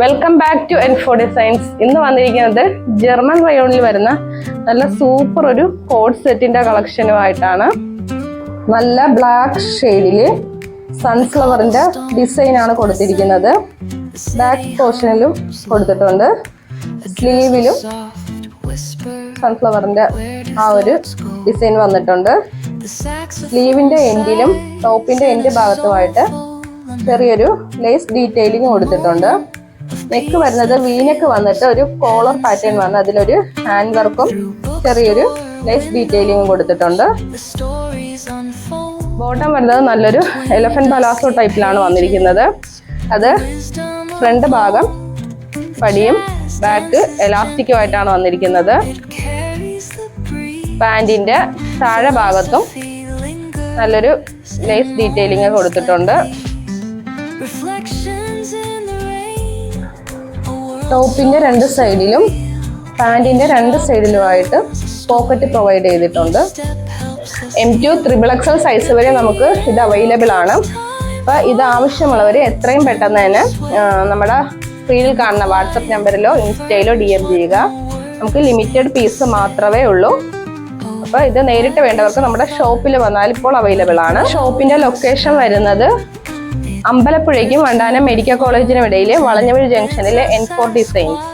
Welcome back to N4 designs. ഇന്ന് വന്നിരിക്കുന്നത് German റയോണിൽ വരുന്ന നല്ല സൂപ്പർ ഒരു കോഡ് സെറ്റിന്റെ കളക്ഷനുമായിട്ടാണ്. നല്ല ബ്ലാക്ക് ഷെയ്ഡില് സൺഫ്ലവറിന്റെ ഡിസൈൻ ആണ് കൊടുത്തിരിക്കുന്നത്. ബാക്ക് പോർഷനിലും കൊടുത്തിട്ടുണ്ട്, സ്ലീവിലും സൺഫ്ലവറിന്റെ ആ ഒരു ഡിസൈൻ വന്നിട്ടുണ്ട്. സ്ലീവിന്റെ എൻഡിലും ടോപ്പിന്റെ എൻഡ് ഭാഗത്തുമായിട്ട് ചെറിയൊരു ലേസ് ഡീറ്റെയിലിംഗ് കൊടുത്തിട്ടുണ്ട്. നെക്ക് വരുന്നത് വീനെക്ക് വന്നിട്ട് ഒരു കോളർ പാറ്റേൺ വന്ന് അതിലൊരു ഹാൻഡ് വർക്കും ചെറിയൊരു ലേസ് ഡീറ്റെയിലിംഗും കൊടുത്തിട്ടുണ്ട്. ബോട്ടം വരുന്നത് നല്ലൊരു എലഫന്റ് പലാസോ ടൈപ്പിലാണ് വന്നിരിക്കുന്നത്. അത് ഫ്രണ്ട് ഭാഗം പടിയും ബാക്ക് എലാസ്റ്റിക്കുമായിട്ടാണ് വന്നിരിക്കുന്നത്. പാൻറ്റിന്റെ താഴെ ഭാഗത്തും നല്ലൊരു ലേസ് ഡീറ്റെയിലിംഗ് കൊടുത്തിട്ടുണ്ട്. ടോപ്പിന്റെ രണ്ട് സൈഡിലും പാൻറ്റിന്റെ രണ്ട് സൈഡിലുമായിട്ട് പോക്കറ്റ് പ്രൊവൈഡ് ചെയ്തിട്ടുണ്ട്. M2 XXL സൈസ് വരെ നമുക്ക് ഇത് അവൈലബിൾ ആണ്. അപ്പോൾ ഇത് ആവശ്യമുള്ളവർ എത്രയും പെട്ടെന്ന് തന്നെ നമ്മുടെ സ്ക്രീനിൽ കാണുന്ന വാട്സപ്പ് നമ്പറിലോ ഇൻസ്റ്റയിലോ DM ചെയ്യുക. നമുക്ക് ലിമിറ്റഡ് പീസ് മാത്രമേ ഉള്ളൂ. അപ്പോൾ ഇത് നേരിട്ട് വേണ്ടവർക്ക് നമ്മുടെ ഷോപ്പിൽ വന്നാൽ ഇപ്പോൾ അവൈലബിൾ ആണ്. ഷോപ്പിന്റെ ലൊക്കേഷൻ വരുന്നത് അമ്പലപ്പുഴയ്ക്കും വണ്ടാനം മെഡിക്കൽ കോളേജിനും ഇടയിലെ വളഞ്ഞവഴി ജംഗ്ഷനിലെ N4 ഡിസൈൻസ്.